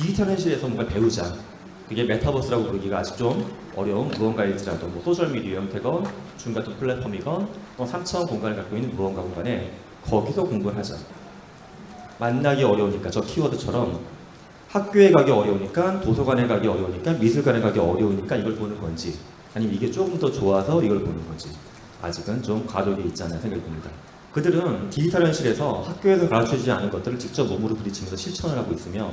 디지털 현실에서 뭔가 배우자, 그게 메타버스라고 부르기가 아직 좀 어려운 무언가일지라도 뭐 소셜미디어 형태건 줌 같은 플랫폼이건 또 3차원 공간을 갖고 있는 무언가 공간에 거기서 공부를 하자. 만나기 어려우니까 저 키워드처럼 학교에 가기 어려우니까 도서관에 가기 어려우니까 미술관에 가기 어려우니까 이걸 보는 건지 아니면 이게 조금 더 좋아서 이걸 보는 건지 아직은 좀 과도기에 있지 않나 생각이 듭니다. 그들은 디지털 현실에서 학교에서 가르쳐주지 않은 것들을 직접 몸으로 부딪히면서 실천을 하고 있으며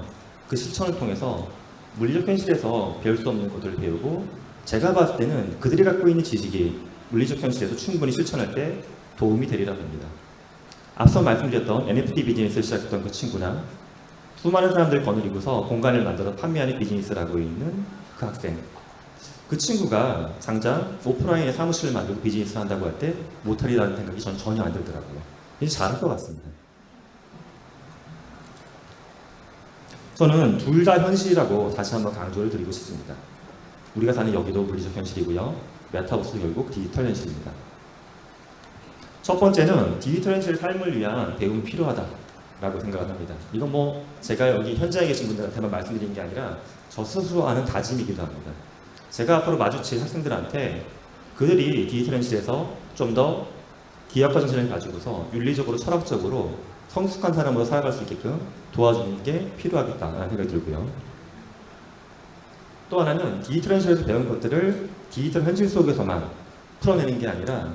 그 실천을 통해서 물리적 현실에서 배울 수 없는 것들을 배우고 제가 봤을 때는 그들이 갖고 있는 지식이 물리적 현실에서 충분히 실천할 때 도움이 되리라 봅니다. 앞서 말씀드렸던 NFT 비즈니스를 시작했던 그 친구나 수많은 사람들을 거느리고서 공간을 만들어 판매하는 비즈니스를 하고 있는 그 학생, 그 친구가 당장 오프라인에 사무실을 만들고 비즈니스를 한다고 할 때 못하리라는 생각이 전 전혀 안 들더라고요. 이제 잘할 것 같습니다. 저는 둘 다 현실이라고 다시 한번 강조를 드리고 싶습니다. 우리가 사는 여기도 물리적 현실이고요. 메타버스도 결국 디지털 현실입니다. 첫 번째는 디지털 현실 삶을 위한 배움이 필요하다라고 생각을 합니다. 이건 뭐 제가 여기 현장에 계신 분들한테만 말씀드리는 게 아니라 저 스스로 하는 다짐이기도 합니다. 제가 앞으로 마주칠 학생들한테 그들이 디지털 현실에서 좀 더 기업가 정신을 가지고서 윤리적으로 철학적으로 성숙한 사람으로 살아갈 수 있게끔 도와주는 게 필요하겠다는 생각이 들고요. 또 하나는 디지털 현실에서 배운 것들을 디지털 현실 속에서만 풀어내는 게 아니라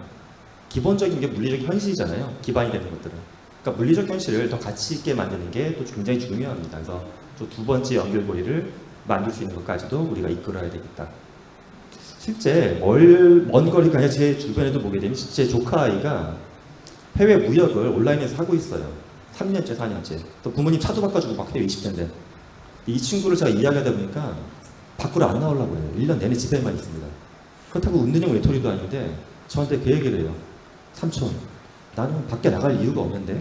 기본적인 게 물리적 현실이잖아요. 기반이 되는 것들은. 그러니까 물리적 현실을 더 가치 있게 만드는 게 또 굉장히 중요합니다. 그래서 또 두 번째 연결고리를 만들 수 있는 것까지도 우리가 이끌어야 되겠다. 실제 먼 거리가 아니라 제 주변에도 보게 되면 제 조카 아이가 해외 무역을 온라인에서 하고 있어요. 3년째, 4년째. 또 부모님 차도 바꿔주고 막 해외 20년대. 이 친구를 제가 이야기하다 보니까 밖으로 안 나오려고 해요. 1년 내내 집에만 있습니다. 그렇다고 은둔형 외톨이도 아닌데 저한테 그 얘기를 해요. 삼촌, 나는 밖에 나갈 이유가 없는데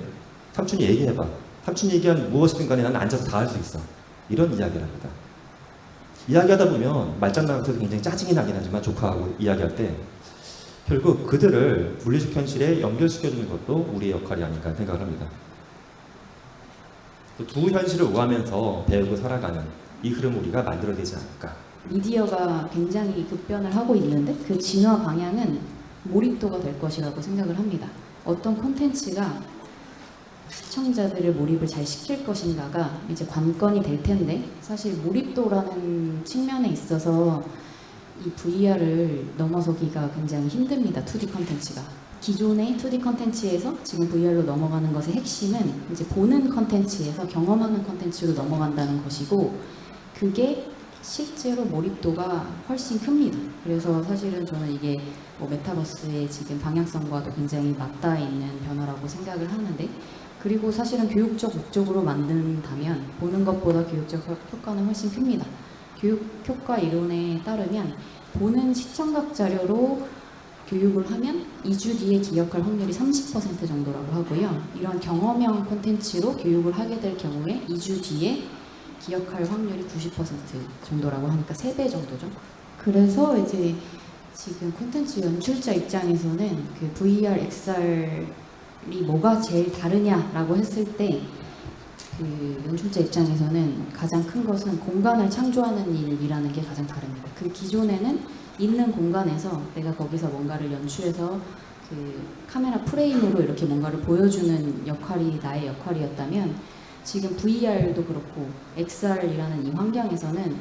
삼촌이 얘기해봐. 삼촌이 얘기한 무엇이든 간에 나는 앉아서 다 할 수 있어. 이런 이야기를 합니다. 이야기하다 보면 말장난하면서 굉장히 짜증이 나긴 하지만 조카하고 이야기할 때 결국 그들을 물리적 현실에 연결시켜주는 것도 우리의 역할이 아닌가 생각을 합니다. 두 현실을 오가면서 배우고 살아가는 이 흐름을 우리가 만들어내지 않을까. 미디어가 굉장히 급변을 하고 있는데 그 진화 방향은 몰입도가 될 것이라고 생각을 합니다. 어떤 콘텐츠가 시청자들의 몰입을 잘 시킬 것인가가 이제 관건이 될 텐데 사실 몰입도라는 측면에 있어서 이 VR을 넘어서기가 굉장히 힘듭니다. 2D 콘텐츠가. 기존의 2D 콘텐츠에서 지금 VR로 넘어가는 것의 핵심은 이제 보는 콘텐츠에서 경험하는 콘텐츠로 넘어간다는 것이고 그게 실제로 몰입도가 훨씬 큽니다. 그래서 사실은 저는 이게 뭐 메타버스의 지금 방향성과도 굉장히 맞닿아 있는 변화라고 생각을 하는데 그리고 사실은 교육적 목적으로 만든다면 보는 것보다 교육적 효과는 훨씬 큽니다. 교육 효과 이론에 따르면 보는 시청각 자료로 교육을 하면 2주 뒤에 기억할 확률이 30% 정도라고 하고요. 이런 경험형 콘텐츠로 교육을 하게 될 경우에 2주 뒤에 기억할 확률이 90% 정도라고 하니까 3배 정도죠. 그래서 이제 지금 콘텐츠 연출자 입장에서는 그 VR, XR이 뭐가 제일 다르냐라고 했을 때 그 연출자 입장에서는 가장 큰 것은 공간을 창조하는 일이라는 게 가장 다릅니다. 그 기존에는 있는 공간에서 내가 거기서 뭔가를 연출해서 그 카메라 프레임으로 이렇게 뭔가를 보여주는 역할이 나의 역할이었다면 지금 VR도 그렇고 XR이라는 이 환경에서는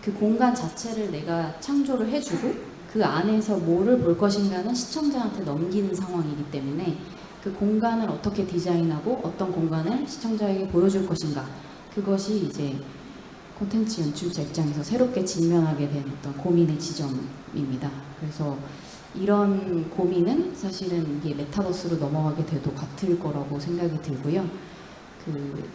그 공간 자체를 내가 창조를 해주고 그 안에서 뭐를 볼 것인가는 시청자한테 넘기는 상황이기 때문에 그 공간을 어떻게 디자인하고 어떤 공간을 시청자에게 보여줄 것인가 그것이 이제 콘텐츠 연출자 입장에서 새롭게 직면하게 된 어떤 고민의 지점입니다. 그래서 이런 고민은 사실은 이게 메타버스로 넘어가게 돼도 같을 거라고 생각이 들고요.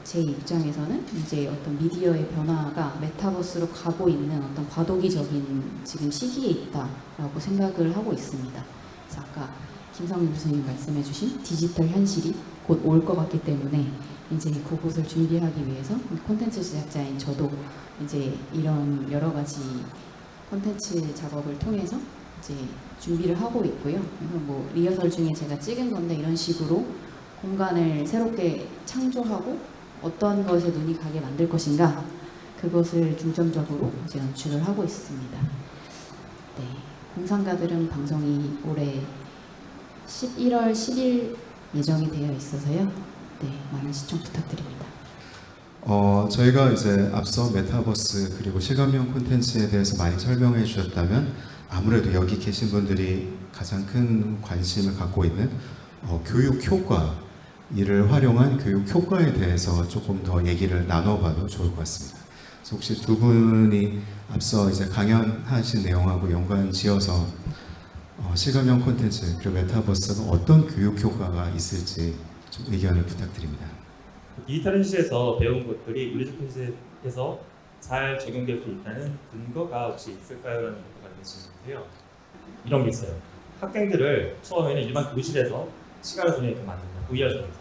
제 입장에서는 이제 어떤 미디어의 변화가 메타버스로 가고 있는 어떤 과도기적인 지금 시기에 있다라고 생각을 하고 있습니다. 그래서 아까 김성민 교수님 말씀해주신 디지털 현실이 곧 올 것 같기 때문에 이제 그곳을 준비하기 위해서 콘텐츠 제작자인 저도 이제 이런 여러 가지 콘텐츠 작업을 통해서 이제 준비를 하고 있고요. 그래서 뭐 리허설 중에 제가 찍은 건데 이런 식으로 공간을 새롭게 창조하고 어떤 것에 눈이 가게 만들 것인가 그것을 중점적으로 이제 연출을 하고 있습니다. 네, 공상가들은 방송이 올해 11월 10일 예정이 되어 있어서요. 네, 많은 시청 부탁드립니다. 저희가 이제 앞서 메타버스 그리고 실감형 콘텐츠에 대해서 많이 설명해 주셨다면 아무래도 여기 계신 분들이 가장 큰 관심을 갖고 있는 교육 효과, 이를 활용한 교육 효과에 대해서 조금 더 얘기를 나눠봐도 좋을 것 같습니다. 그래서 혹시 두 분이 앞서 이제 강연하신 내용하고 연관 지어서 실감형 콘텐츠 그리고 메타버스가 어떤 교육 효과가 있을지 좀 의견을 부탁드립니다. 디지털 현실에서 배운 것들이 물리적 현실에서 잘 적용될 수 있다는 근거가 혹시 있을까요? 라는 것도 같은 질문인데요. 이런 게 있어요. 학생들을 처음에는 일반 교실에서 시간을 보내게끔 만든다. VR 속에서.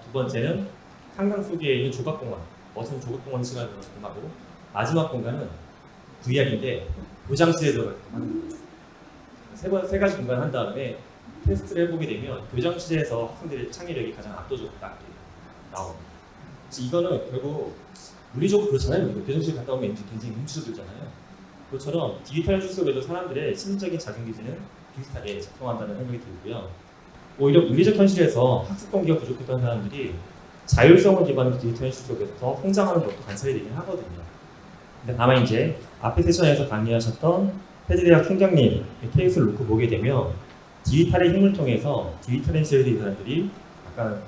두 번째는 한강 속에 있는 조각공원, 멋진 조각공원 시간을 보내게끔 하고, 마지막 공간은 VR인데 교장실에 들어가게끔 하는 거예요. 세 가지 공간을 한 다음에 테스트를 해보게 되면 교장실에서 학생들의 창의력이 가장 압도적으로 나옵니다. 그래서 이거는 결국 물리적으로 그렇잖아요. 교장실 갔다 오면 굉장히 눈치도 들잖아요. 그것처럼 디지털 현실 속에도 사람들의 심리적인 작용 기제는 비슷하게 작동한다는 생각이 들고요. 오히려 물리적 현실에서 학습 동기가 부족했던 사람들이 자율성을 기반으로 디지털 현실 속에서 성장하는 것도 관찰이 되긴 하거든요. 근데 다만 이제 앞에 세션에서 강의하셨던 패드대학 총장님 케이스를 놓고 보게 되면 디지털의 힘을 통해서 디지털 현실에 있는 사람들이 약간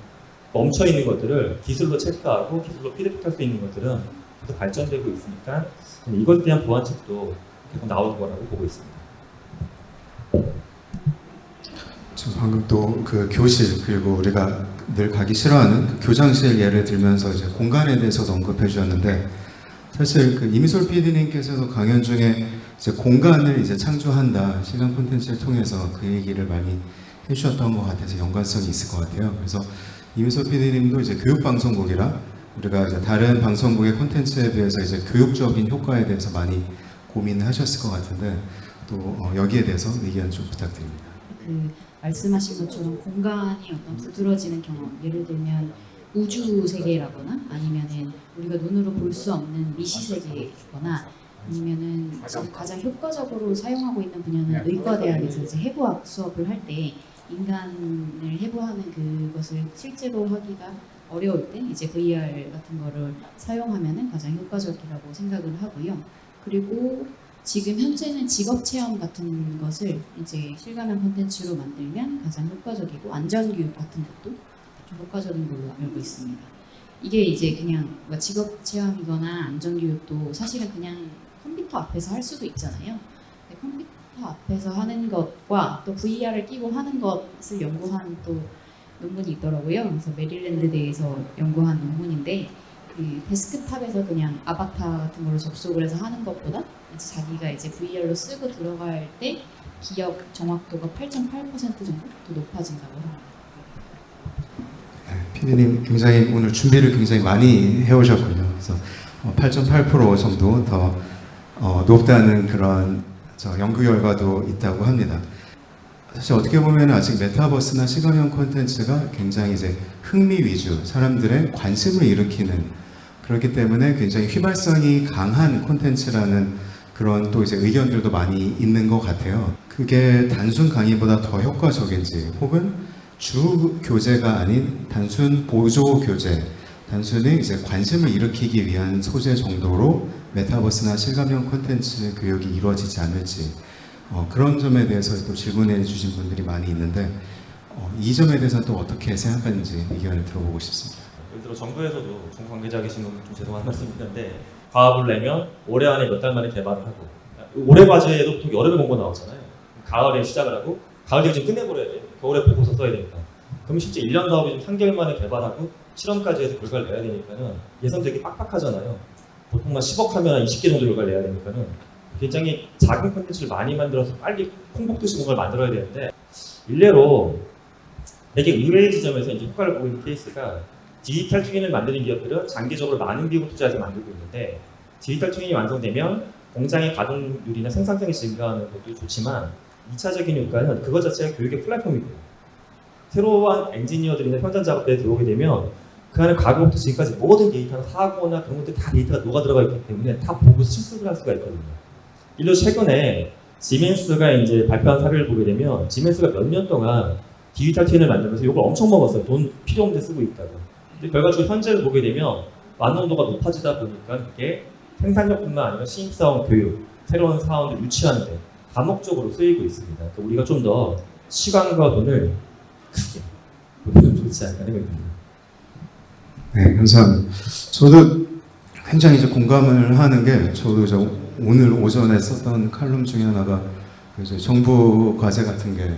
멈춰 있는 것들을 기술로 체크하고 기술로 피드백할 수 있는 것들은 계속 발전되고 있으니까 이것에 대한 보완책도 계속 나올 거라고 보고 있습니다. 지금 방금 또 그 교실 그리고 우리가 늘 가기 싫어하는 그 교장실 예를 들면서 이제 공간에 대해서도 언급해 주셨는데 사실 그 이미솔 PD님께서도 강연 중에 이제 공간을 이제 창조한다 시간 콘텐츠를 통해서 그 얘기를 많이 해주셨던 것 같아서 연관성이 있을 것 같아요. 그래서 이미솔 PD님도 이제 교육방송국이라 우리가 이제 다른 방송국의 콘텐츠에 비해서 이제 교육적인 효과에 대해서 많이 고민을 하셨을 것 같은데 또 여기에 대해서 의견 좀 부탁드립니다. 말씀하신 것처럼 공간이 어떤 두드러지는 경험, 예를 들면 우주 세계라거나 아니면은 우리가 눈으로 볼 수 없는 미시 세계거나 아니면은 지금 가장 효과적으로 사용하고 있는 분야는 의과대학에서 이제 해부학 수업을 할 때 인간을 해부하는 그것을 실제로 하기가 어려울 때 이제 VR 같은 거를 사용하면은 가장 효과적이라고 생각을 하고요. 그리고 지금 현재는 직업 체험 같은 것을 이제 실감형 콘텐츠로 만들면 가장 효과적이고 안전교육 같은 것도 좀 효과적인 걸로 알고 있습니다. 이게 이제 그냥 직업 체험이거나 안전교육도 사실은 그냥 컴퓨터 앞에서 할 수도 있잖아요. 근데 컴퓨터 앞에서 하는 것과 또 VR을 끼고 하는 것을 연구한 또 논문이 있더라고요. 그래서 메릴랜드대에서 연구한 논문인데 그 데스크탑에서 그냥 아바타 같은 걸로 접속을 해서 하는 것보다 이제 자기가 이제 VR로 쓰고 들어갈 때 기억 정확도가 8.8% 정도 더 높아진다고 합니다. PD님 굉장히 오늘 준비를 굉장히 많이 해오셨군요. 그래서 8.8% 정도 더 높다는 그런 연구 결과도 있다고 합니다. 사실 어떻게 보면 아직 메타버스나 시각형 콘텐츠가 굉장히 이제 흥미 위주, 사람들의 관심을 일으키는 그렇기 때문에 굉장히 휘발성이 강한 콘텐츠라는 그런 또 이제 의견들도 많이 있는 것 같아요. 그게 단순 강의보다 더 효과적인지 혹은 주 교재가 아닌 단순 보조 교재, 단순히 이제 관심을 일으키기 위한 소재 정도로 메타버스나 실감형 콘텐츠 교육이 이루어지지 않을지 그런 점에 대해서 또 질문해 주신 분들이 많이 있는데 이 점에 대해서 또 어떻게 생각하는지 의견을 들어보고 싶습니다. 예를 들어 정부에서도 정부 관계자 계신 분 좀 죄송한 말씀인데 과업을 내면 올해 안에 몇 달 만에 개발을 하고 올해 과제에도 보통 여름에 공고 나오잖아요. 가을에 시작을 하고 가을 되기 전 끝내버려야 돼요. 겨울에 보고서 써야 되니까. 그럼 실제 1년 사업이 좀 3개월 만에 개발하고 실험까지 해서 결과를 내야 되니까는 예산 되게 빡빡하잖아요. 보통만 10억 하면 20개 정도 결과를 내야 되니까는 굉장히 작은 콘텐츠를 많이 만들어서 빨리 콩복듯이 뭔가를 만들어야 되는데 일례로 되게 의외의 지점에서 이제 효과를 보고 있는 케이스가 디지털 트윈을 만드는 기업들은 장기적으로 많은 비용을 투자해서 만들고 있는데 디지털 트윈이 완성되면 공장의 가동률이나 생산성이 증가하는 것도 좋지만 2차적인 효과는 그것 자체가 교육의 플랫폼이 돼요. 새로운 엔지니어들이나 현장 작업대에 들어오게 되면 그 안에 과거부터 지금까지 모든 데이터나 사고나 그런 것들이 다 데이터가 녹아 들어가 있기 때문에 다 보고서 실습을 할 수가 있거든요. 일로 최근에 지멘스가 이제 발표한 사례를 보게 되면 지멘스가 몇 년 동안 디지털 트윈을 만들면서 이걸 엄청 먹었어요. 돈 필요 없는데 쓰고 있다고. 근데 결과적으로 현재를 보게 되면 완성도가 높아지다 보니까 그게 생산력뿐만 아니라 신입사원 교육, 새로운 사원을 유치하는데 다목적으로 쓰이고 있습니다. 그러니까 우리가 좀 더 시간과 돈을 크게 보면 좋지 않을까 생각이 듭니다. 네, 감사합니다. 저도 굉장히 이제 공감을 하는 게 저도 이제 오늘 오전에 썼던 칼럼 중에 하나가 그 이제 정부 과제 같은 게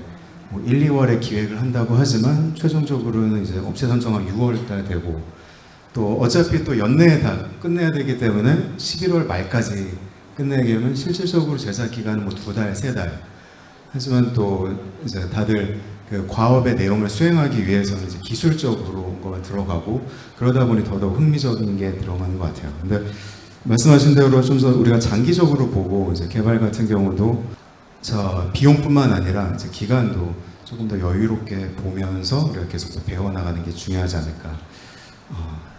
뭐 1, 2월에 기획을 한다고 하지만 최종적으로는 이제 업체 선정한 6월 달 되고 또 어차피 또 연내에 다 끝내야 되기 때문에 11월 말까지 끝내게 되면 실질적으로 제작 기간은 뭐 2달, 3달. 하지만 또 이제 다들 그 과업의 내용을 수행하기 위해서는 이제 기술적으로 뭔가 들어가고 그러다 보니 더더욱 흥미적인 게 들어가는 것 같아요. 근데 말씀하신 대로 좀 더 우리가 장기적으로 보고 이제 개발 같은 경우도 비용뿐만 아니라 이제 기간도 조금 더 여유롭게 보면서 우리가 계속 더 배워나가는 게 중요하지 않을까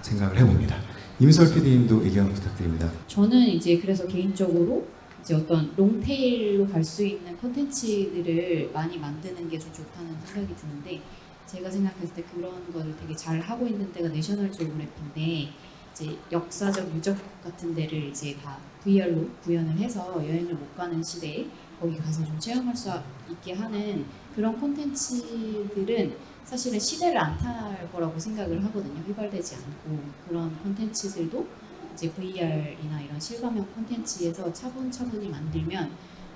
생각을 해봅니다. 임설 PD님도 의견 부탁드립니다. 저는 이제 그래서 개인적으로 이제 어떤 롱테일로 갈 수 있는 콘텐츠들을 많이 만드는 게 좀 좋다는 생각이 드는데 제가 생각했을 때 그런 거를 되게 잘 하고 있는 데가 내셔널 지오그래피인데 이제 역사적 유적 같은 데를 이제 다 VR로 구현을 해서 여행을 못 가는 시대에 거기 가서 좀 체험할 수 있게 하는 그런 콘텐츠들은 사실은 시대를 안 탈 거라고 생각을 하거든요. 휘발되지 않고 그런 콘텐츠들도 이제 VR이나 이런 실감형 콘텐츠에서 차분차분히 만들면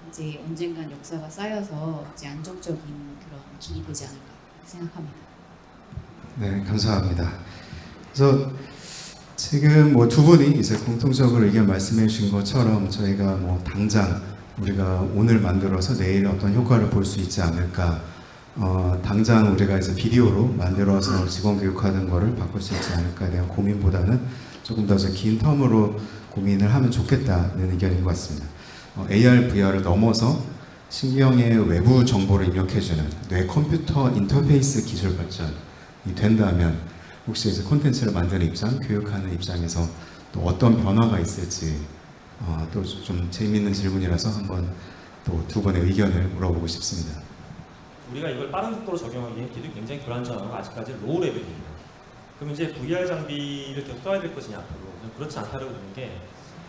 이제 언젠간 역사가 쌓여서 이제 안정적인 그런 길이 되지 않을까 생각합니다. 네, 감사합니다. 그래서 지금 뭐 두 분이 이제 공통적으로 의견 말씀해 주신 것처럼 저희가 뭐 당장 우리가 오늘 만들어서 내일 어떤 효과를 볼 수 있지 않을까 당장 우리가 이제 비디오로 만들어서 직원 교육하는 거를 바꿀 수 있지 않을까에 대한 고민보다는 조금 더 긴 텀으로 고민을 하면 좋겠다는 의견인 것 같습니다. AR, VR을 넘어서 신경의 외부 정보를 입력해주는 뇌 컴퓨터 인터페이스 기술 발전이 된다면 혹시 이제 콘텐츠를 만드는 입장, 교육하는 입장에서 또 어떤 변화가 있을지 또 좀 재미있는 질문이라서 한번 또 두 분의 의견을 물어보고 싶습니다. 우리가 이걸 빠른 속도로 적용하기엔 기술이 굉장히 불안정하고 아직까지 로우 레벨입니다. 그럼 이제 VR 장비를 계속 써야 될 것이냐 앞으로 그렇지 않다고 보는 게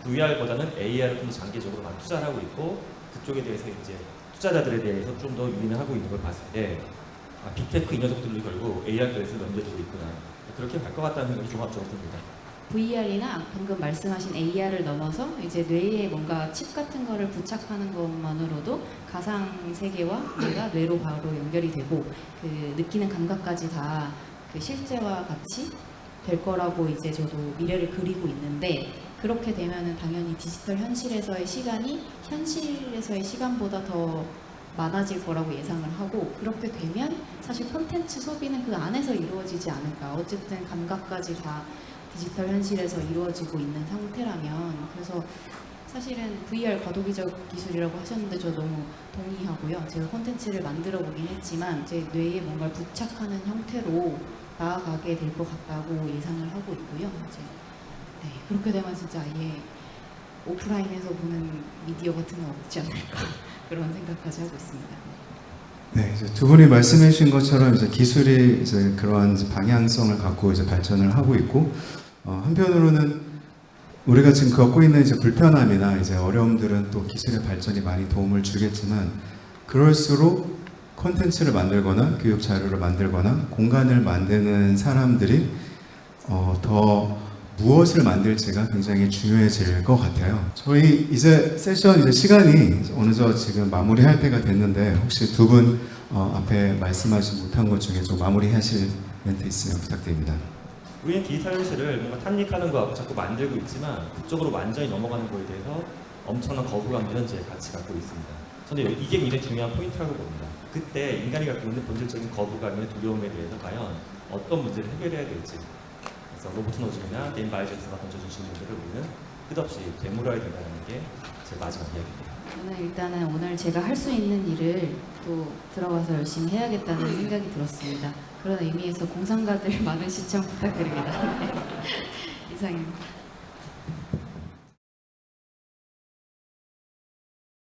VR보다는 AR을 좀 장기적으로 많이 투자를 하고 있고 그쪽에 대해서 이제 투자자들에 대해서 좀 더 유인을 하고 있는 걸 봤을 때 빅테크 이 녀석들도 결국 AR 그래서 넘겨주고 있구나 그렇게 갈 것 같다는 생각이 종합적으로 듭니다. VR이나 방금 말씀하신 AR을 넘어서 이제 뇌에 뭔가 칩 같은 거를 부착하는 것만으로도 가상 세계와 내가 뇌로 바로 연결이 되고 그 느끼는 감각까지 다 그 실제와 같이 될 거라고 이제 저도 미래를 그리고 있는데 그렇게 되면은 당연히 디지털 현실에서의 시간이 현실에서의 시간보다 더 많아질 거라고 예상을 하고 그렇게 되면 사실 콘텐츠 소비는 그 안에서 이루어지지 않을까. 어쨌든 감각까지 다 디지털 현실에서 이루어지고 있는 상태라면 그래서 사실은 VR 과도기적 기술이라고 하셨는데 저 너무 동의하고요. 제가 콘텐츠를 만들어 보긴 했지만 제 뇌에 뭔가를 부착하는 형태로 나아가게 될 것 같다고 예상을 하고 있고요. 이제 네, 그렇게 되면 진짜 아예 오프라인에서 보는 미디어 같은 건 없지 않을까 그런 생각까지 하고 있습니다. 네, 이제 두 분이 말씀해 주신 것처럼 이제 기술이 이제 그러한 이제 방향성을 갖고 이제 발전을 하고 있고 한편으로는 우리가 지금 겪고 있는 이제 불편함이나 이제 어려움들은 또 기술의 발전이 많이 도움을 주겠지만 그럴수록 콘텐츠를 만들거나 교육 자료를 만들거나 공간을 만드는 사람들이 더 무엇을 만들지가 굉장히 중요해질 것 같아요. 저희 이제 세션 이제 시간이 어느덧 지금 마무리할 때가 됐는데 혹시 두 분 앞에 말씀하지 못한 것 중에 좀 마무리하실 멘트 있으면 부탁드립니다. 우리는 디지털 현실을 뭔가 탐닉하는 거 자꾸 만들고 있지만 그쪽으로 완전히 넘어가는 거에 대해서 엄청난 거부감을 현재 같이 갖고 있습니다. 저는 이게 굉장히 중요한 포인트라고 봅니다. 그때 인간이 갖고 있는 본질적인 거부감이나 두려움에 대해서 과연 어떤 문제를 해결해야 될지 그래서 로버트 노즐이나 데인 바이저스가 던져준 질문들을 우리는 끝없이 되물어야 된다는 게 제 마지막 이야기입니다. 저는 일단은 오늘 제가 할 수 있는 일을 또 들어가서 열심히 해야겠다는 생각이 들었습니다. 그런 의미에서 공상가들 많은 시청 부탁드립니다. 네. 이상입니다.